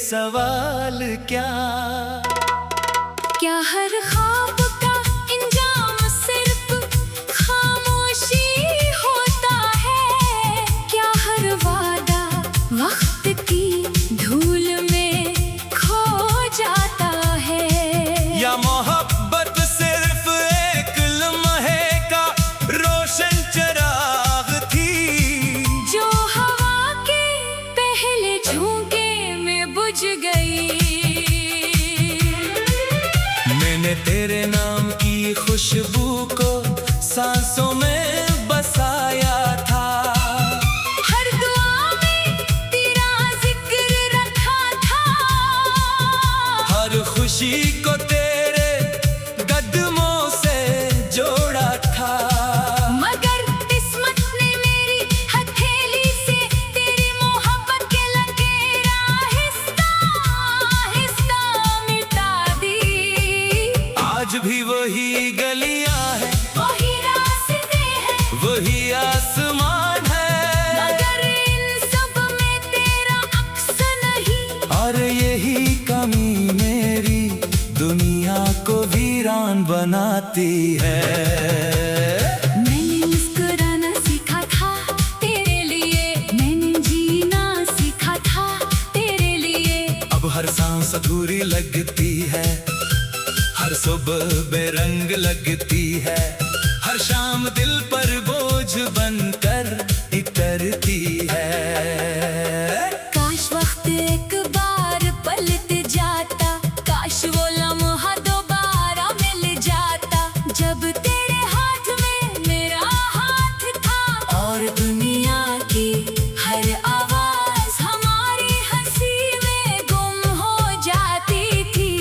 सवाल क्या? क्या हर ख्वाब का इंजाम सिर्फ खामोशी होता है? क्या हर वादा वक्त की धूल में खो जाता है? या मोहब्बत सिर्फ एक लम्हे का रोशन चराग थी, जो हवा के पहले झोंके में बुझ गई। मैंने तेरे नाम की खुशबू को सांसों में बसाया था, हर दुआ में तेरा जिक्र रखा था, हर खुशी को तेरे कदमों से जोड़ा था। मगर किस्मत ने मेरी हथेली से तेरी मोहब्बत के लकीर आहिस्ता आहिस्ता मिटा दी। आज भी वही गलियां हैं, वही रास्ते हैं, वही आसमान है, मगर इन सब में तेरा अक्स नहीं। और यही कमी मेरी दुनिया को वीरान बनाती है। मैंने मुस्कुराना सीखा था तेरे लिए, मैंने जीना सीखा था तेरे लिए। अब हर सांस अधूरी लगती है, हर सुबह बेरंग लगती है, हर शाम दिल पर बोझ बनकर इतरती है। काश वक्त एक बार पलट जाता, काश वो लम्हा दोबारा मिल जाता, जब तेरे हाथ में मेरा हाथ था, और दुनिया की हर आवाज हमारी हंसी में गुम हो जाती थी।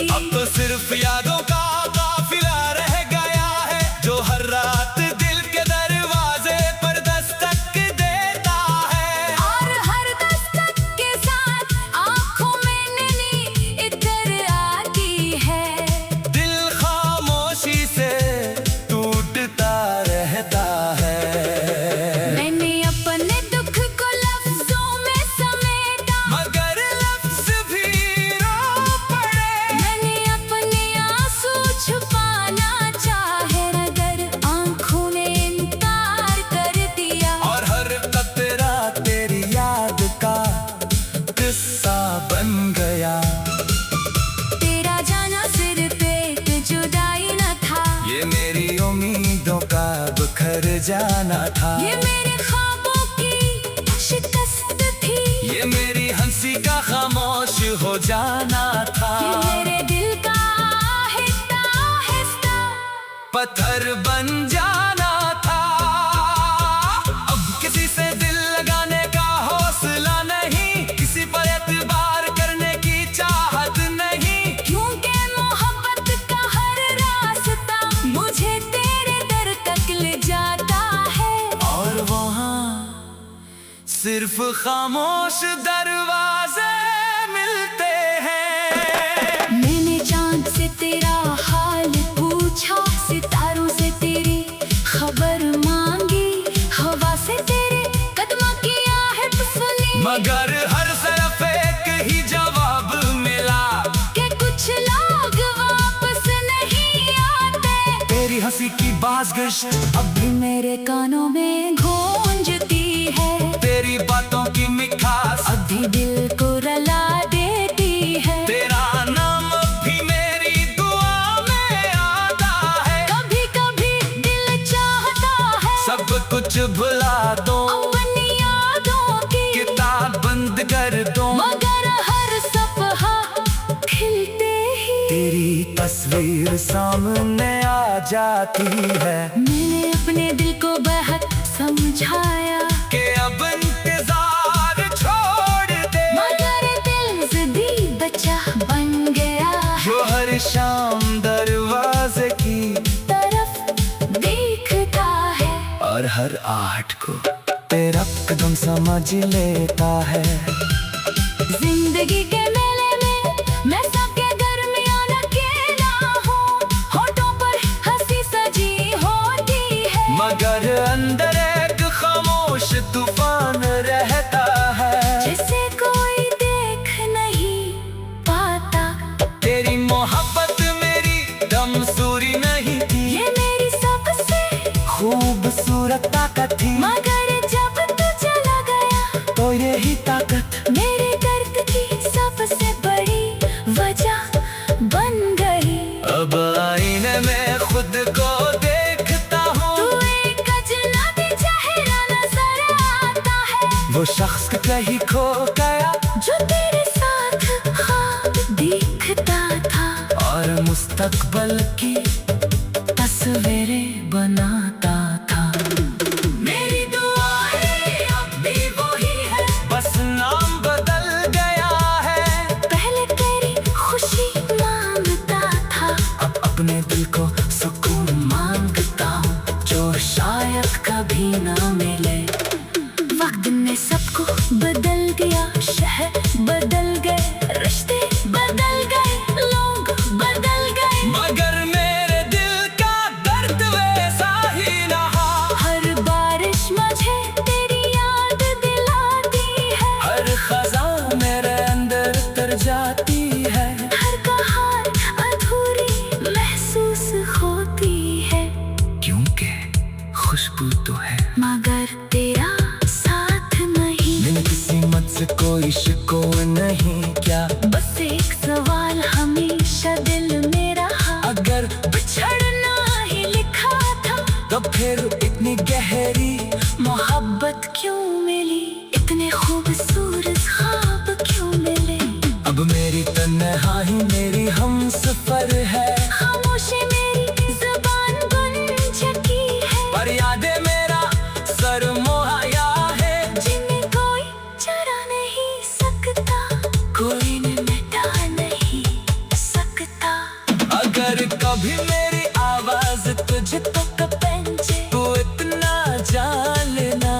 अब तो सिर्फ यादों का काफिला रह गया है, जो हर रात दिल के दरवाजे पर दस्तक देता है, और हर दस्तक के साथ आँखों में नमी इतर आती है। दिल खामोशी से टूटता रहता है। मैंने अपने दुख को लफ्जों में समेटा, मगर लफ्ज भी रो पड़े, मैंने अपने आंसू छुपाना चाहे, मगर आँखों ने इनकार कर दिया। और हर कतरा तेरी याद का किस्सा बन गया। तेरा जाना सिर्फ एक जुदाई न था, ये मेरी उम्मीदों का बिखर जाना था, ये मेरे ख्वाबों की शिकस्त थी, ये मेरी हंसी का खामोश हो जाना था। ये मेरे दिल का आहिस्ता आहिस्ता पत्थर बन जाना था। अब किसी से दिल लगाने का हौसला नहीं, किसी पर एतबार करने की चाहत नहीं, क्योंकि मोहब्बत का हर रास्ता मुझे तेरे दर तक ले जाता है। और वहाँ सिर्फ खामोश दरवाजे मिलते हैं। मैंने चांद से तेरा हाल पूछा, सितारों से तेरी खबर मांगी, हवा से तेरे कदमों की आहट सुनी, मगर हर तरफ एक ही जवाब मिला कि कुछ लोग वापस नहीं आते। तेरी हंसी की बाज़गश अब भी मेरे कानों में गूंजती है, तेरी बातों की मिठास अभी दिल को रुला देती है। तेरा नाम भी मेरी दुआ में आता है। कभी कभी दिल चाहता है सब कुछ भुला दो, अपनी यादों की किताब बंद कर दो, मगर हर सपहा खिलते ही तेरी तस्वीर सामने आ जाती है। मैंने अपने दिल को बहुत समझाया, कि अब इंतजार छोड़ दे, मगर दिल जिद्दी बच्चा बन गया, जो हर शाम दरवाजे की तरफ देखता है, और हर आहट को तेरा कदम समझ लेता है। जिंदगी के मेले में मैं सबके दरमियान अकेला हूँ, होठों पर हंसी सजी होती है, मगर अंदर तूफान रहता है। जिसे कोई देख बन गई। अब आईने में खुद को देखता हूँ, तू एक अजनबी चेहरा नजर आता है। वो शख्स कहीं खो गया जो तेरे साथ ख्वाब देखता था, और मुस्तकबल की तस्वीरें बनाता था। मेरी दुआएं अब भी वही है, बस नाम बदल गया है। पहले तेरी खुशी मांगता था, अब अपने दिल को सुकून मांगता हूँ, जो शायद कभी ना मिले। वक्त ने सबको बदल दिया, शहर बदल गए, रिश्ते बदल गए, लोग बदल गए, मगर मेरे दिल का दर्द वैसा ही रहा। हर बारिश मुझे तेरी याद दिलाती है, हर खज़ां मेरे अंदर तर जाती है, हर कहार अधूरी महसूस होती है। क्योंकि खुशबू तो है मगर तेरा साथ नहीं, बिन किसी मत से कोई शिकवा नहीं। क्या बस एक सवाल हमेशा दिल में रहा, अगर बिछड़ना ही लिखा था तो फिर इतनी गहरी मोहब्बत क्यों मिली, इतने खूबसूरत ख्वाब क्यों मिले। अब मेरी तन्हाई मेरी हमसफर है, खामोशी मेरी जुबान बन चुकी है, पर यादें मेरा सर मोहाया है। जिन्हें कोई चरा नहीं सकता, कोई ने मिटा नहीं सकता। अगर कभी मेरी आवाज तुझे तक पहुंचे तो इतना जान लेना,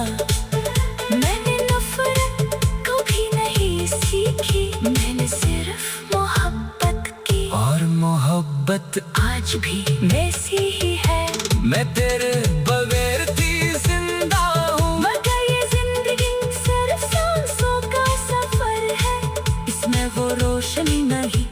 मैंने नफरत कभी नहीं सीखी, मैंने सिर्फ मोहब्बत की, और मोहब्बत आज भी वैसी ही है। मैं तेरे बगैर थी जिंदा हूँ, मगर ये जिंदगी सिर्फ सांसों का सफर है, इसमें वो रोशनी नहीं।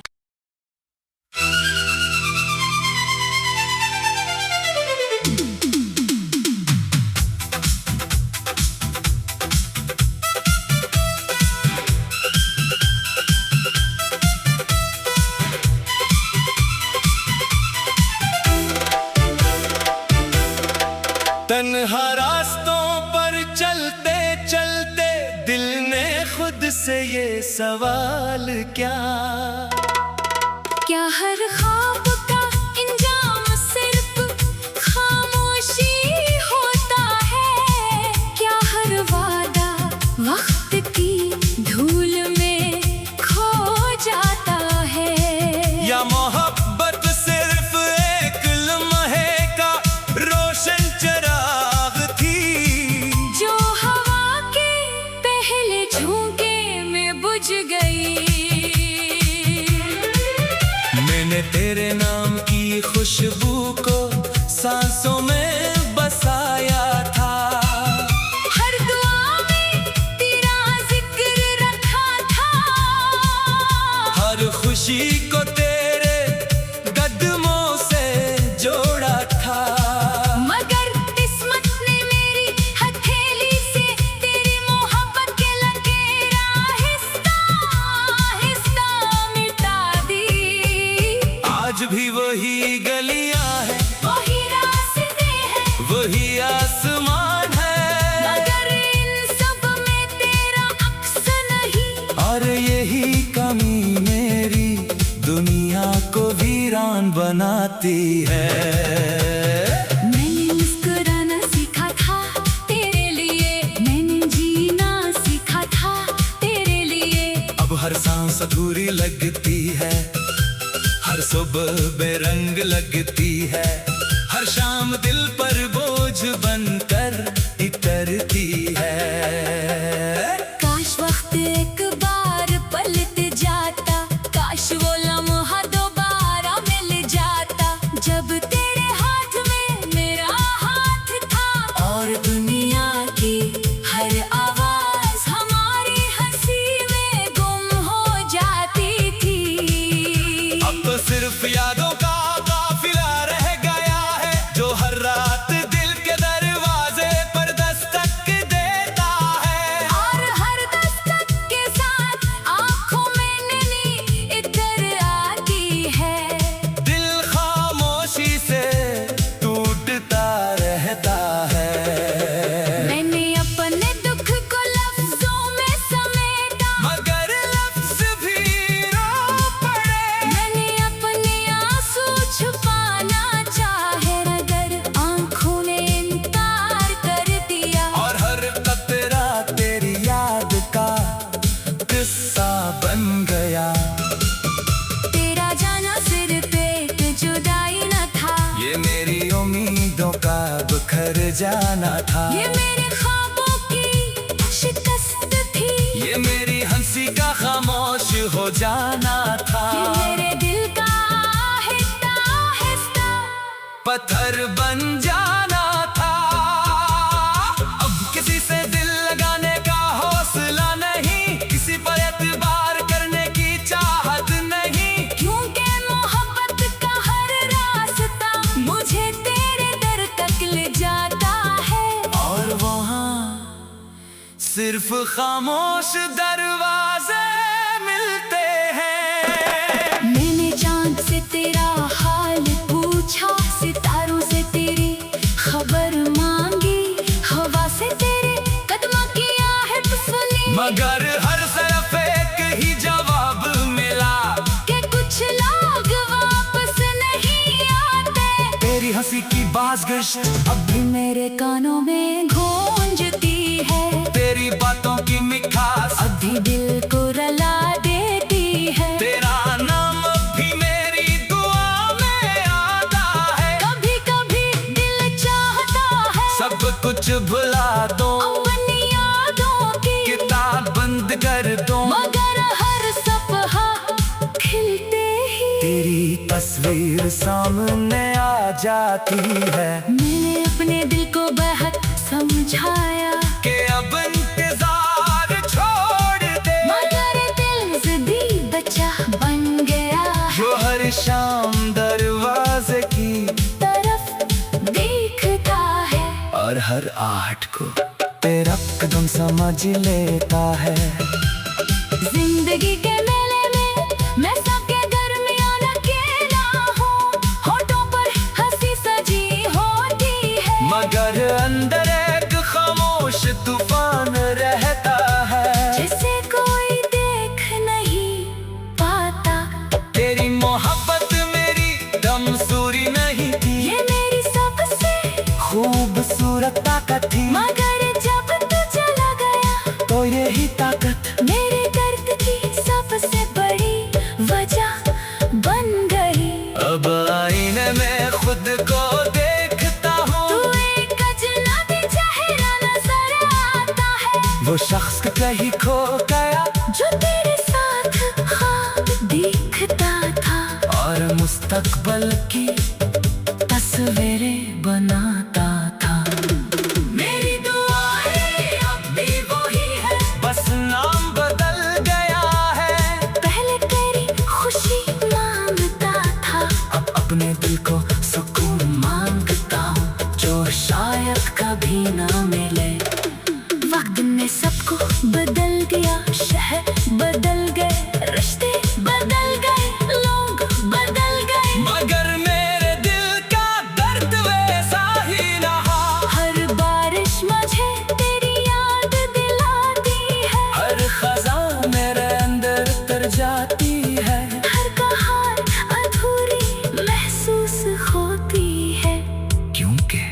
तन्हा रास्तों पर चलते चलते दिल ने खुद से ये सवाल क्या हर ख्वाब का इंजाम सिर्फ खामोशी होता है, क्या हर वादा वक्त की धूल में खो जाता है, या मोहब्बत सिर्फ एक लम्हे का रोशन चराग थी, जो हवा के पहले झोंके में बुझ गई। मैंने तेरे नाम की खुशबू को सांसों में बसाया था, हर दुआ में तेरा जिक्र रखा था, हर खुशी को तेरे कदमों से जोड़ा था। मगर किस्मत ने मेरी हथेली से तेरी मोहब्बत के लकीर आहिस्ता आहिस्ता मिटा दी। आज भी वही गलियां हैं, वही रास्ते हैं, वही आसमान है, मगर इन सब में तेरा अक्स नहीं। और यही कमी मेरी दुनिया को वीरान बनाती है। मैंने मुस्कुराना सीखा था तेरे लिए, मैंने जीना सीखा था तेरे लिए, अब हर सांस अधूरी लगती है, हर सुबह बेरंग लगती है, हर शाम दिल पर बोझ बनकर इतरती है। काश वक्त एक बार पलट जाता, काश वो लम्हा दोबारा मिल जाता, जब तेरे हाथ में मेरा हाथ था, और दुनिया की हर आवाज हमारी हंसी में गुम हो जाती थी। अब तो सिर्फ यादों का काफिला रह गया है, जो हर रात दिल के दरवाजे पर दस्तक देता है, और हर दस्तक के साथ आंखों में नमी इतर आती है। जाना था। ये मेरे ख्वाबों की शिकस्त थी, ये मेरी हंसी का खामोश हो जाना था। ये मेरे दिल का आहिस्ता आहिस्ता पत्थर बन जाना था। अब किसी से दिल लगाने का हौसला नहीं, किसी पर एतबार करने की चाहत नहीं, क्योंकि मोहब्बत का हर रास्ता मुझे तेरे दर तक ले जाता है। और वहाँ सिर्फ खामोश दरवाजे मिलते हैं। मैंने चांद से तेरा हाल पूछा, सितारों से तेरी खबर मांगी, हवा से तेरे कदमों की आहट सुनी, मगर हर तरफ एक ही जवाब मिला कि कुछ लोग वापस नहीं आते। तेरी हंसी की बाज़गश्त अब भी मेरे कानों में गूंजती है, तेरी बातों की मिठास अब भी दिल को रुला देती है। तेरा नाम भी मेरी दुआ में आता है। कभी कभी दिल चाहता है सब कुछ भुला दो, अपनी यादों की, किताब बंद कर दो, मगर हर सपहा खिलते ही तेरी तस्वीर सामने आ जाती है। मैंने अपने दिल को बहुत समझाया, कि अब इंतजार छोड़ दे, मगर दिल जिद्दी बच्चा बन गया, जो हर शाम दरवाजे की तरफ देखता है। और हर आहट को तेरा कदम समझ लेता है। जिंदगी के मेले में मैं सबके दरमियान अकेला हूँ, होठों पर हंसी सजी होती है, मगर अंदर एक खामोश तूफान रहता है। जिसे कोई देख नहीं पाता। तेरी मोहब्बत मेरी दमसूरी नहीं थी, ये मेरी सबसे खूबसूरत ताकत थी, मगर जब तू चला गया तो यही ताकत मेरे दर्द की सबसे बड़ी वजह बन गई। अब आईने में खुद को देखता तू हूँ, एक अजनबी चेहरा नजर आता है, वो शख्स कहीं खो गया जो तेरे साथ ख्वाब दिखता था, और मुस्तकबल की तस्वीरें बनाता था। मेरी दुआएं अब भी वही है, बस नाम बदल गया है। पहले तेरी खुशी मांगता था, अब अपने दिल को सुकून मांगता हूँ, जो शायद कभी ना मिले। वक्त ने सबको बदल दिया, शहर बदल गए, रिश्ते बदल गए, लोग बदल गए, मगर मेरे दिल का दर्द वैसा ही रहा। हर बारिश मुझे तेरी याद दिलाती है, हर खज़ां मेरे अंदर तर जाती है। हर कहार अधूरी महसूस होती है, क्योंकि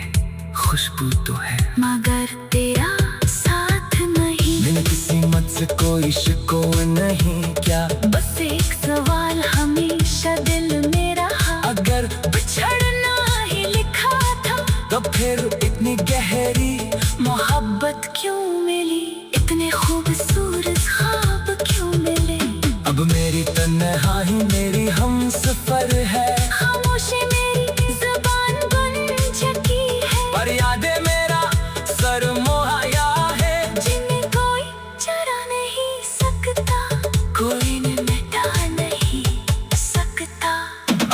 खुशबू तो है, मगर तेरा साथ नहीं। बिन किसी मत से कोई शिकवा नहीं, क्या बस एक सवाल हमेशा दिल में रहा, अगर बिछड़ना ही लिखा था तो फिर इतनी गहरी मोहब्बत क्यों मिली, इतने खूबसूरत ख्वाब क्यों मिले। अब मेरी तन्हाई मेरी हमसफर है, खामोशी मेरी जुबान बन चुकी है, पर यादें मेरा सर मुहैया है। जिन्हें कोई चरा नहीं सकता, कोई ने मिटा नहीं सकता।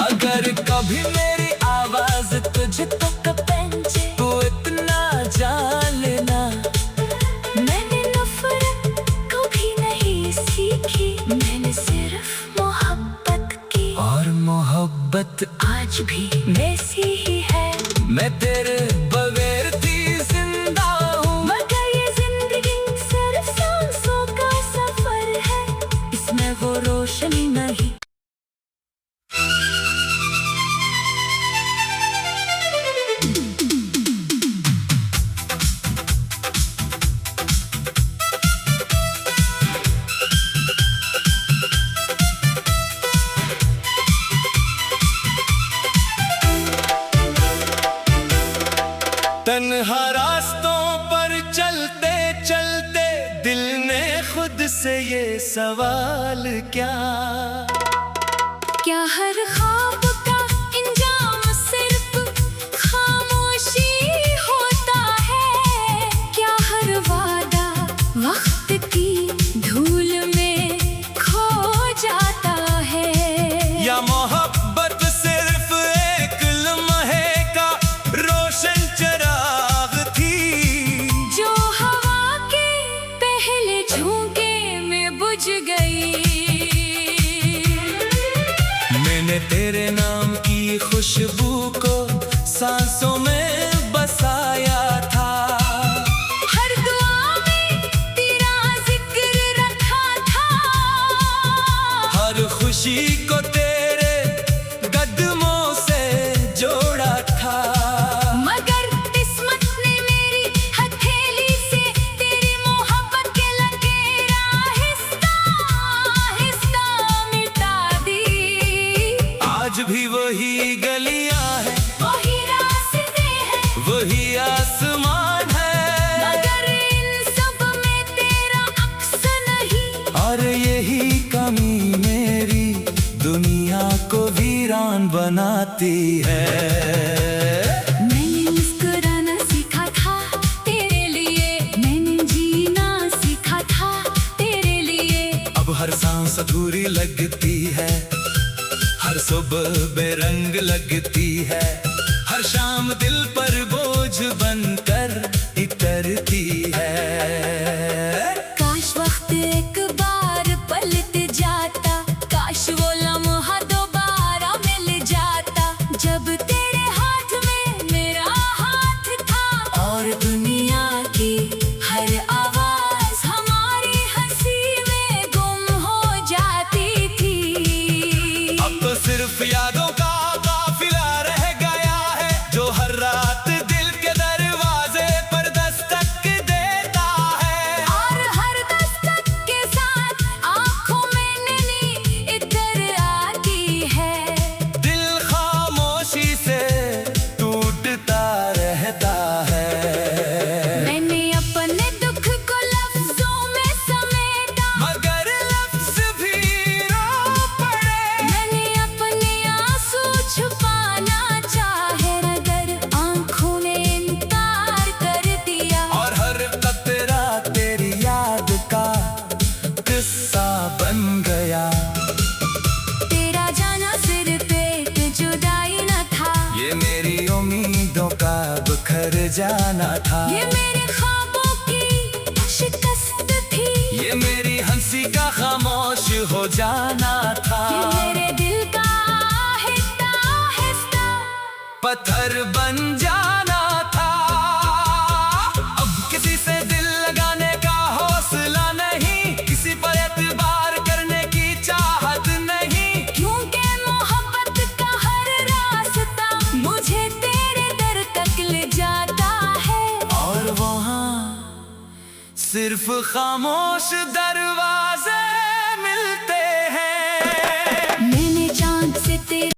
अगर कभी मेरी आवाज तुझ तक पहुंचे तो इतना जान लेना, मैंने नफरत कभी नहीं सीखी, मैंने सिर्फ मोहब्बत की, और मोहब्बत आज भी वैसी ही है। मैं तेरे बगैर थी जिंदा हूँ, मगर ये जिंदगी सिर्फ सांसों का सफर है, इसमें वो रोशनी नहीं। हाँ रास्तों पर चलते चलते दिल ने खुद से ये सवाल क्या हर ख्वाब का इंजाम सिर्फ खामोशी होता है? क्या हर वादा वक्त की धूल में खो जाता है? या मोहब्बत सिर्फ एक लम्हे का रोशन चराग थी जो हवा के पहले झोंके में बुझ गई। मैंने तेरे नाम की खुशबू को सांसों में बसाया था। हर दुआ में तेरा जिक्र रखा था। हर खुशी को तेरे कदमों से जोड़ा था। मगर किस्मत ने मेरी हथेली से तेरी मोहब्बत के लकीर आहिस्ता आहिस्ता मिटा दी। आज भी वही गलियां हैं, वही रास्ते हैं, वही आसमान है, मगर इन सब में तेरा अक्स नहीं। और यही कमी मेरी दुनिया को वीरान बनाती है। मैंने मुस्कुराना सीखा था तेरे लिए, मैंने जीना सीखा था तेरे लिए। अब हर सांस अधूरी लगती है, हर सुबह बेरंग लगती है, हर शाम दिल पर बोझ बनकर इतरती है। काश वक्त एक बार पलट जाता, काश वो लम्हा दोबारा मिल जाता जब तेरे हाथ में मेरा हाथ था। और दुनिया की हर आवाज हमारी हंसी में गुम हो जाती थी। अब तो सिर्फ यादों का काफिला रह गया है, जो हर रात दिल के दरवाजे पर दस्तक देता है। और हर दस्तक के साथ आँखों में नमी इतर आती है। दिल खामोशी से टूटता रहता है। मैंने अपने दुख को लफ्जों में समेटा, मगर लफ्ज भी रो पड़े। मैंने अपने आंसू छुपाना चाहे मगर आँखों ने इनकार कर दिया। और हर कतरा तेरी याद का किस्सा बन गया। तेरा जाना सिर्फ एक जुदाई न था, ये मेरी उम्मीदों का बिखर जाना था। ये मेरे ख्वाबों की शिकस्त थी। ये मेरी हंसी का खामोश हो जाना था। ये मेरे दिल का आहिस्ता आहिस्ता पत्थर बन जाना था। अब किसी से दिल लगाने का हौसला नहीं, किसी पर एतबार करने की चाहत नहीं। क्योंकि मोहब्बत का हर रास्ता मुझे तेरे दर तक ले जाता है। और वहाँ सिर्फ खामोश दरवाजा